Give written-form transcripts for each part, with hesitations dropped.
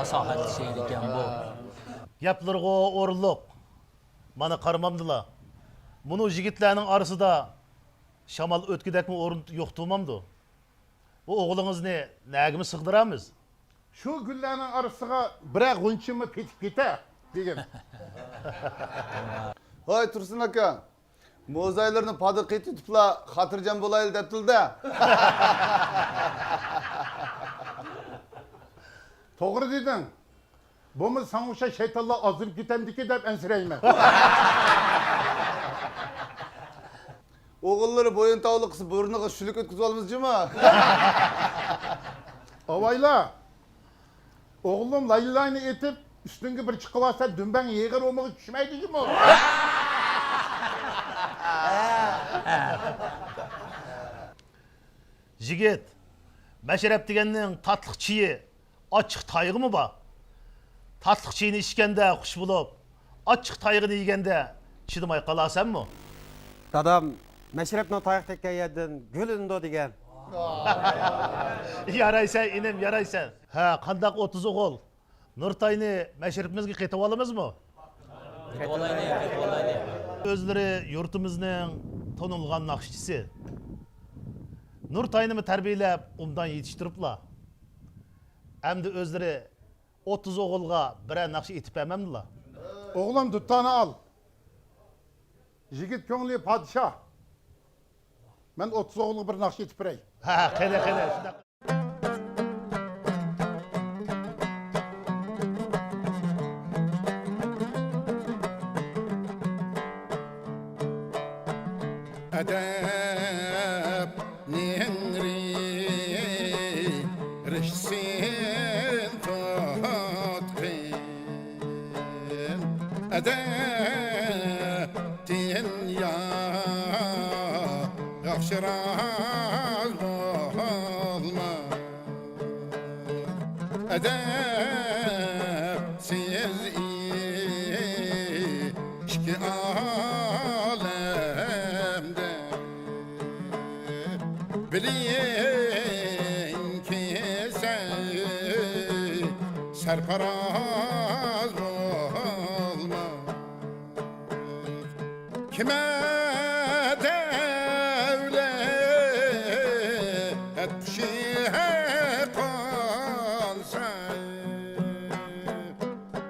fasahatli şehir ekan bu. Gaplarga o'rinliq. Mana qaramamdılar. Bunu yigitlarning arasida shamol o'tkidakmi o'rin yo'q turmamdi. Bu o'g'lingizni nagimi sig'diramiz? Şu güllerinin arasına bırak unçumu petip gite diyeyim. Hoy Tursun aka. Mozaylarını padı qetitipla xatirjam bo'layli deptildi. Doğru dedin. Bu mu sanmışa şeytanla azıp gitemdiki de ensireyme. Oğulları boyun tavlı qısıp burnuga şülük ötküzüp almızcı mı? Avayla. Oğlum laylayını etip üstünge bir çıkıvasa dün ben yeğir olmağı düşmeydi mi? Yigit, mashrab deganning tatliq chiyi ochiq tayg'imi bor? Tatliq chiyini ichganda xush bo'lib, ochiq tayg'ini yeganda chidamay qolasanmi? Dadam meşrepno tayak tekken yerden gülündü digen. Yaraysan, inim, yaraysan. Ha, qandaq 30 o'g'il. Nurtayni mashrabimizga qaytib olamizmi? O'zlari yurtimizning tanilgan naqshchisi. Nurtayni tarbiyalab, undan yetishtiriblar. Endi o'zlari 30 o'g'ilga birer naqsh etib bermamdilar. Oğlum tuttanı al. Yigit köngli padişah. Ben 30 oğlu bir nakş etip birey. Ha, qani, shunday. Edep nehri rişsin tatkin. Edep dünya yakşıraz olma. Edepsiz işki alemde bilin ki sen serparaz olma. Kime devlet şihe kalsa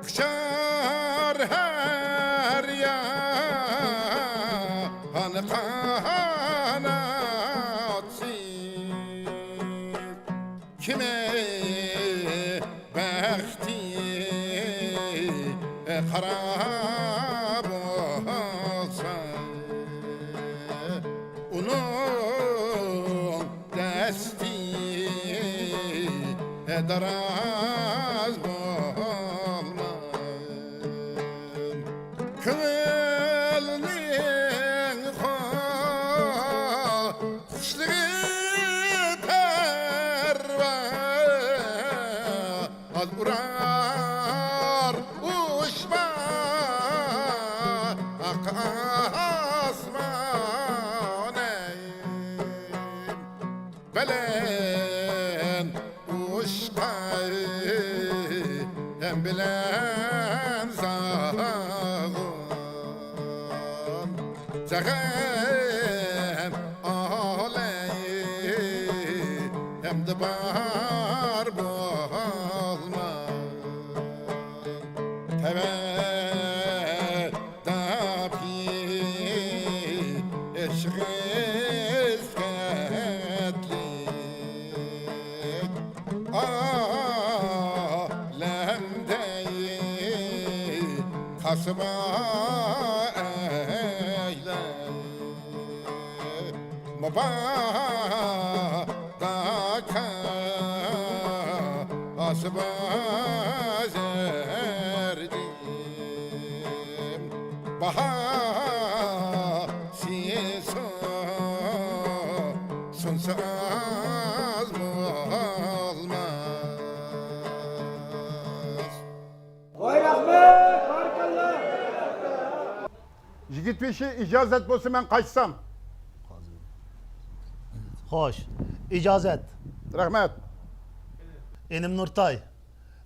kuşar her yan kanatsın. Kime bekti harap olsa onun desti daraz olmaz. Kıvılının kuşluğu perva az urar uçma asmane belen uçkay hem bilen zağın zağın aleyh hem de bar bulma tevel dapi eşkiz ketlik alemde kasba eyle mabadaka asba zerdim baha siso sunsaz olmaz. Yigit peşi icazet bolsa ben kaçsam. Xo'sh, ijozat. Rahmet. Enim Nurtay.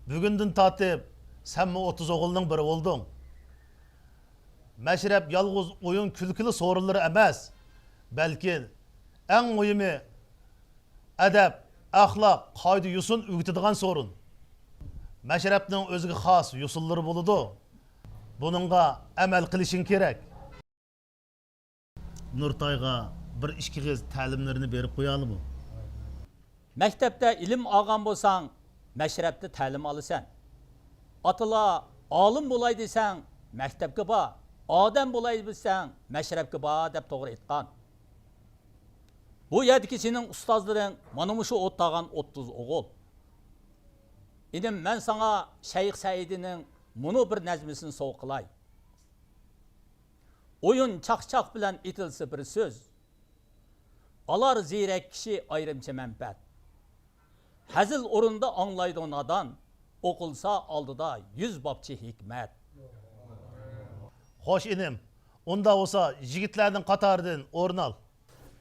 Bugündün tatip sen mi 30 oğulның biri oldun? Meşrep yalğız oyun külkülü sorunları emas. Belki en mühimi edep, ahlak, kaydı yusun ügütüdüğün sorun. Meşrepnin özgü xas yusulları buludu. Bununla emel kılışın gerek. Nurtayga bir işki kez talimlerini berip koyalım mı? Məktəbdə ilim alğan bolsan, məşrəbdə təlim alısan. Atıla alim bolay desən, məktəbə bax. Adam bolay bilsən, məşrəbə bax deb toğru etqan. Bu yerdəki senin ustazların mana muşu ottağan 30 oğul. İdim mən sana Şeyx Səidinin bunu bir nəzmisini soğuqılay. Oyun çaq-çaq bilən itilsi bir söz. Alar zirek kişi ayrımçı mənbət. Hazil orunda anlaydı onadan, okulsa aldıda 100 babçı hikmet. Hoş inim. Onda olsa yigitlerden Katar'dan orun al.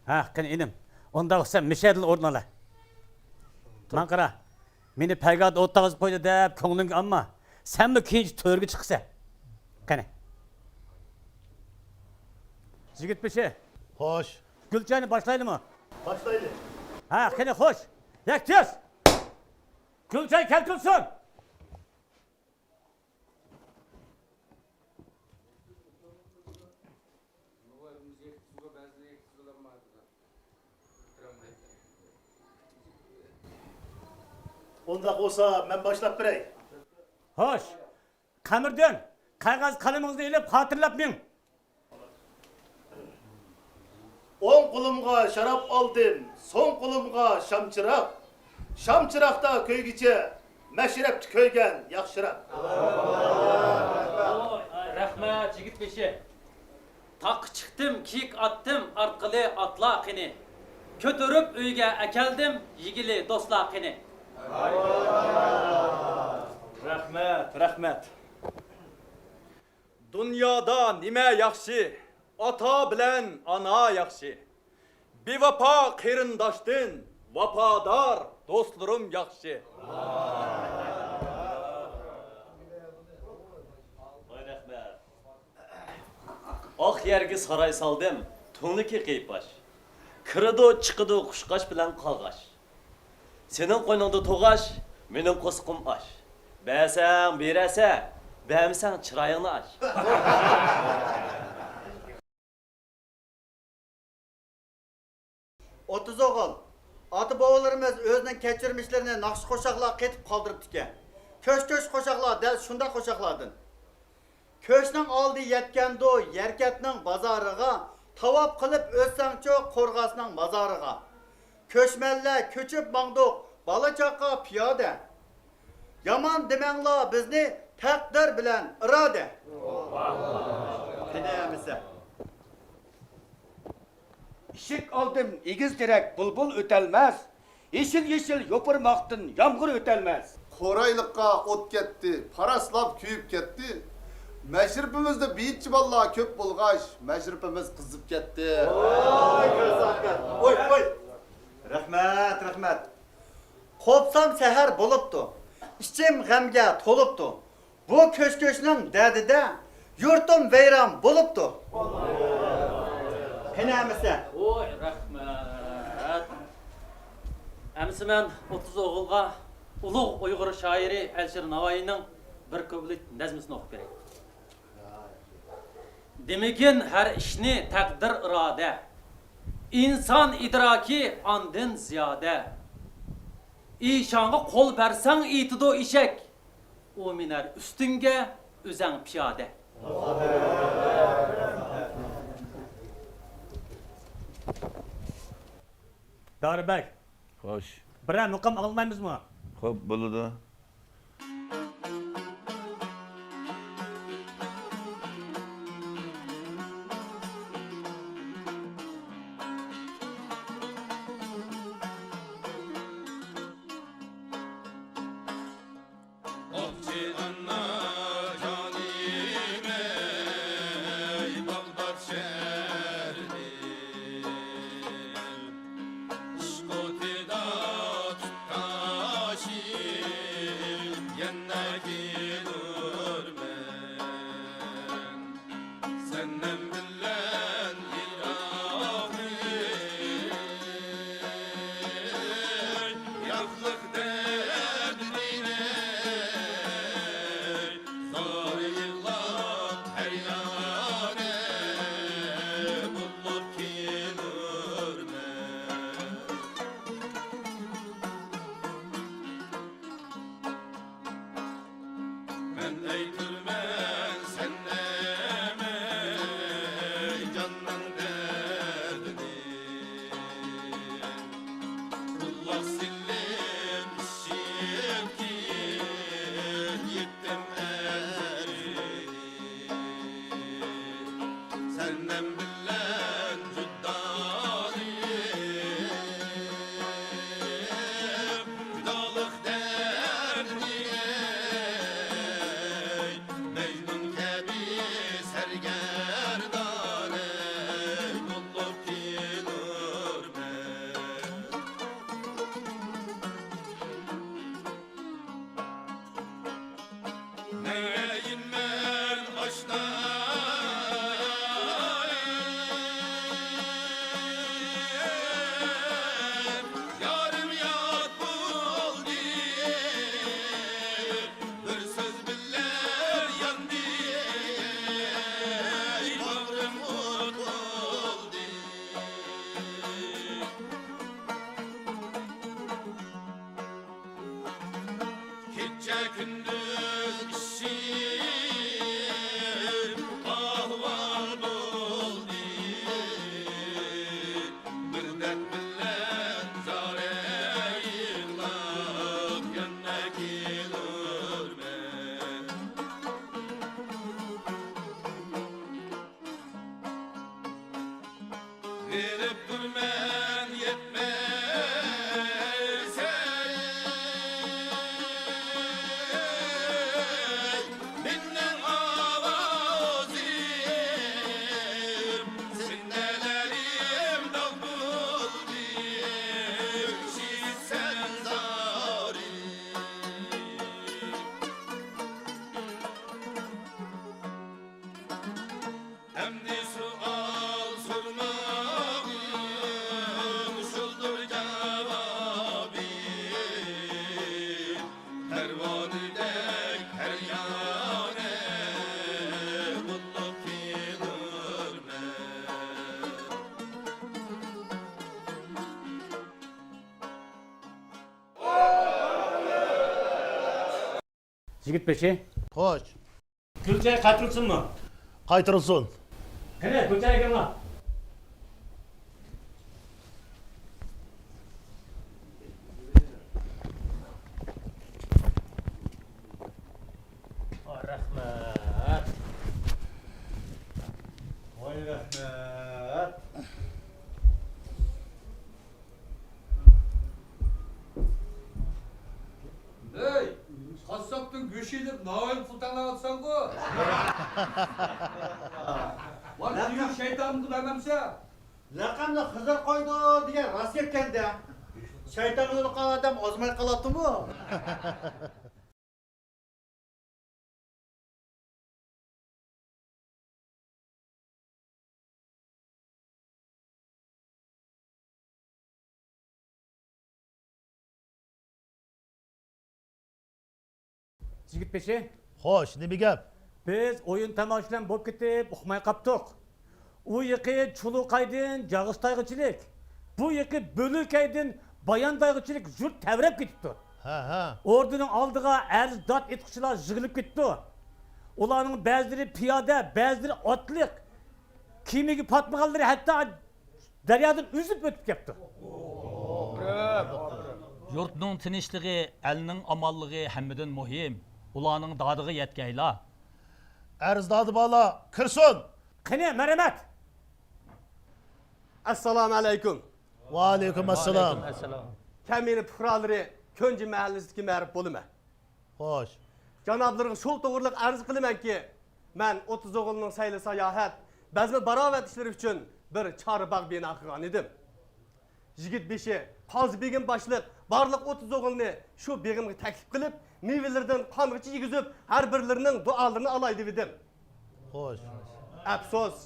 Ha, qani inim. Onda olsa müşedil o'rnala. Manqara. Meni paygad o'tag'izib qo'ydi deb ko'ngling amma, sen mi keyinchi to'rga chiqsa? Qani. Yigit beshi, Hoş. Gulchani boshlaylikmi? Başlaydı. Ha, qani xo'sh. Yaktiz. Gulchay keltirsin. Onda olsa ben başlap birey. Xo'sh. Qamirdan qog'oz qalamingizni ilib xotirlab men. 10 kulumga şarap aldım, son kulumga şamçırak. Şamçırakta köygiçe, meşrepti köygen yakşırak. Rahmat yigit beshi. Tak çıktım, kik attım, arqılı atlaqini. Kötürüp uyga akeldim, yigili dostlaqini. Rahmat. Dünyada nime yaxshi? Ata bilen ana yaxshi. Bevafo qarindoshdan vafodor do'stlarim yaxshi. Rahmat. Oq yerga saray saldım, to'niki qiypash. Kiridi chiqidi qushqash bilan qalg'ash. Sening qo'yningda to'g'ash, mening qo'sqim ash. Bəsən, berəsə, bəmsən çırayını aç. 30 oğul. Ata babalarımız özünün keçirmişlerini nakış koşaklığa ketip kaldırıp diken. Köş koşaklığa del şunda koşakladın. Köşnün aldı yetken do yerketnin bazarıga, tavap kılıp özsen çok korgasının mazarıga. Köşmelle köçüp banduk, balaçaka piyade. Yaman demenla bizni takdir bilen irade. Dinleyemizse. İşik aldım igiz direk bulbul ötelmez. Yeşil yopurmaktın yağmur ötelmez. Koraylıkka ot ketdi, paraslap küyüp ketdi. Meşripimizde biyitçi vallahi köp bulgaş, meşripimiz kızıp ketdi. Oy. Rahmet. Kopsam seher buluptu. İçim gemge toluptu. Bu köşküşünün derdide yurtum veyran buluptu. Henemisi. Oy, rahmat. Əmsi mən 30 oğulğa Uluq Uyğur şairi Əlşir Navayi'nin bir köbülük nəzmisini oxub berək. Demegin her işni takdir irade. İnsan idraki andın ziyade. İşanı kol versen itido işek. O miner üstünge üzen piyade. Daribek, Hoş. birer muqam almaymizmi? Xo'p, bo'ladi. yana gelurmen senden bilen irahı yaklık derdine zor yıllar her yâre bulup gelurmen ben eytirmen senneme canın derdini kulak sillim işim ki yettim erini senden bilen judalık derdine Mecnun gibi sergerdane bulup gelurmen Neyin men aşnayım Yarım yat buldu Bir söz biller yandı Bağrım ot oldu Gece gündüz işim ahval oldu Bir dert bilen zare yığılıp yanına gelurmen Verip durmen yetmezse Minnen avazim Sinnelerim dal buldu Şişsen zarim Emdi sual sormağım Şuldur cevabı Pervanedek her yâne Bulup gelurmen Yigit beşi. Xo'sh, Gülçay qaytırılsın mı? qaytirilsin. Qani, Gülçay ekanlar. Rahmat. Voy rahmat. Hey, kasaptın göç edip Navail Sultan'a atsan bu. Lan diyor şeytanımdı benimse. Laqamni Xizr qo'ydi degan rost ekanda. Shayton o'lgan odam ozmay qoladimi? Yigit beşi. Xo'sh, nima gap? Biz oyun tomoshadan bo'lib ketib, uxmay qaptiq. U yiqi Chuluqaydan Jag'istaygachilik. Bu yiqi Bölükaydan Bayandaygachilik jurt tavrab ketibdi. Ha. Orduning oldiga arz-dod etqichilar yig'ilib ketdi. Ularning ba'zilari piyoda, ba'zilari otliq. Kimiga patmaganlari hatto daryodan uzib o'tib ketdi. Yurtning tinchligi, elning omonligi hammadan muhim. Ularning dodiga yetkaylar. Arzdodi bola, kirsin. Qani, marhamat. Assalomu alaykum. Va alaykum assalom. Kamini puhralari Ko'nji mahallisidagi ma'rif bo'limi. Xo'sh. Janoblarga şol to'g'riliq arz qilamanki, men 30 o'g'ilning sayli sayohat, bazmi barobat ishlari uchun bir chorbog' bino qilgan edim. Yigit beshi Qozi begim boshliq barliq 30 o'g'ilni shu begimga taklif qilib, meyvelerden qamg'ichi yegizib, har birlarining duolarini alay dedim. Xo'sh. Afsus,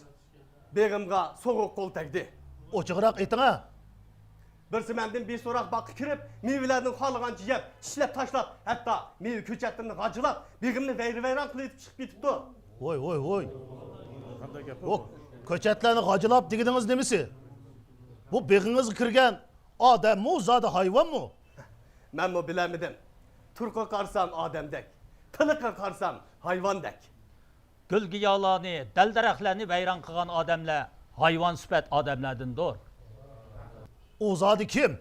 begimga soğuk qo'l tegdi. Ochiqroq ayting ha. Birsi mendan beso'roq baqqa kirib, meyvelarning xohlagancha yeb, ishlab tashlab, hatto meyve ko'chatlarini g'ajilab, begimni vayron qilib chiqib ketibdi. Voy. O ko'chatlarni g'ajilab degidingiz nimasi? Bu beg'ingizga kirgan odammi, zodi hayvonmi? Men bu bilamadim. Turqa qarsam odamdek, tiliqa qarsam hayvondek. Gül giyalarni, dal-daraxtlarni vayron qilgan odamlar hayvon sifat odamlardandir. O zodi kim?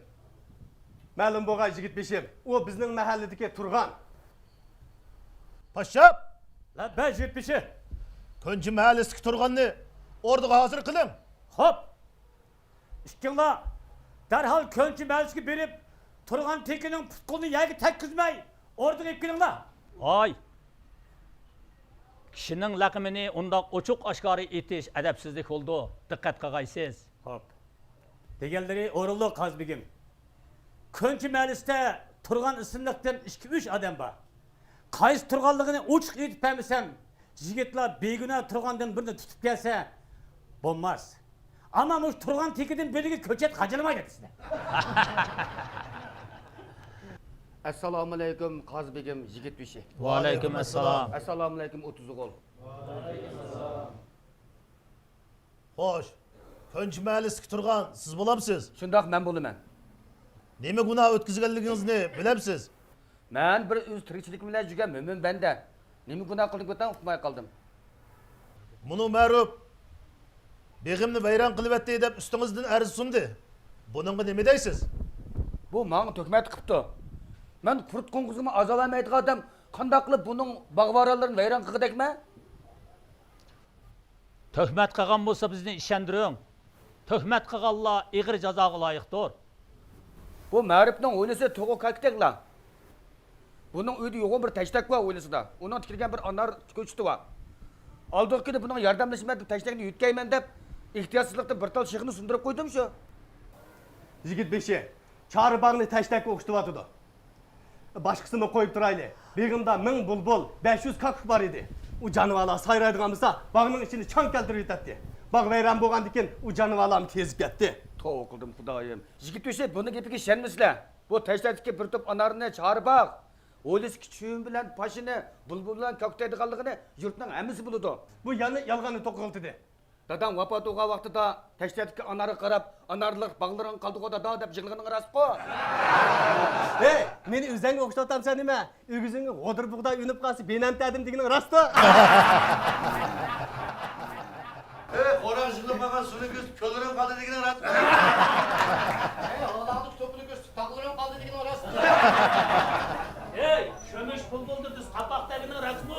Ma'lum bo'lgan yigit beshim, u bizning mahalladagi turgan. Paşam, La ben jetmişi. Ko'nchi mahallasiga turganni o'rniga hozir qiling. Hop. İşkinla derhal Könçü Meclisi'ne berip Turgan Tekin'in putkolunu yerine tekkizmey. Oradan ipkilinla. Ay. Kishining laqimini undaq ochiq oshkora etish adabsizlik bo'ldi. Diqqat qilgaysiz. Hop. Degenleri orullu Kazbigim. Könçü Meclisi'de Turgan isimlikten 2-3 adam var. Kayıs Turganlığını uçuk edip vermesem, yigitler beyguna Turgan'dan birini tutup gelse, bulmaz. Ama bu Turgan Tekin'in bölüğü köçet kaçırma getirsin. Assalomu alaykum Qazbegim yigit beshi. Va alaykum assalom. Assalomu alaykum 30 o'g'il. Xo'sh. Ko'nchi mahallasiga turgan siz bo'lamsiz? Shundoq men bo'laman. Nima gunoh o'tkazganligingizni bilamsiz? Men bir o'z tirikchilik bilan yurgan mo'min banda. Nima gunoh qilib o'tan uqmay qoldim. Buni ma'ruf beg'imni vayron qilyapti deb ustingizdan arz sundi. Buningga nima deysiz? Bu menga tuhmat qilibdi. Men qurt qo'ng'izimni azalamaydigan odam qanday qilib buning bog'voralarini vayron qilgidakmi? Töhmet qilgan bo'lsa bizni ishondiring. Töhmet qilganlar ig'ir jazoga loyiqdir. Bu ma'rifning o'ylisi to'g'ri kaktaklar. Buning uyda yo'g'on bir tashtak bor o'ylisida. Uning tikilgan bir anar ko'chiti bor. Oldingi buning yordamlashman deb tashtakni yutkayman deb ehtiyotsizlikda bir tal shig'ni sundirib qo'ydim shu. Yigit beshi, Çağrıbağını tashlab o'qishtiribdi. Boshqasini qo'yib turayli. Begimda 1000 bulbul, 500 kakuk bor edi. U jonivorlar sayraydigan bo'lsa, bog'ning ichini chang keltirib yetadi. Bog' vayron bo'lgandan keyin u jonivorlarni kezib ketdi. To'g'ri qildim xudoyim. Yigit beshi buni gapiga ishonmasizlar. Bu tashtakdagi bir to'p anarni Çağrıbağ o'ylisi kuchum bilan pashini bulbul bilan koktaydiganligini yurtning hammasi biladi. Bu yana yolg'onni to'qiltidi. Dadam vafot bo'lgan vaqtida tashdagi anarga qarab, anarlik bag'laring qoldi-qo'da deb yig'ilganing rost-ku. Hey, meni o'zingga o'xshatamsan nima? O'g'izingga g'odir bug'da unib qolsa, benam tadim deganing rost-ku. Qo'ran yig'ilmagan suvni ko'z ko'larim qoldi deganing rost. Allah'ın topunu göz tağlarım kaldı degan rost. Hey, kömüş bulbuldu biz kapak degenin rasmı.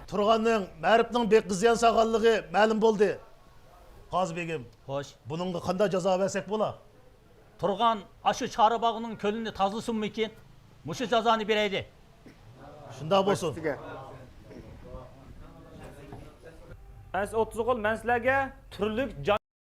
Turganning ma'rifning beqizyan saqanligi ma'lum bo'ldi. Qazbegim, Xo'sh. buningga qanday jazo bersak bo'la? Turgan aşı Çağrıbağının kölünü tazlısınmıkin? Muşu cezanı bireydi. Shunday bo'lsin. Biz 30 o'g'il men sizlarga turlik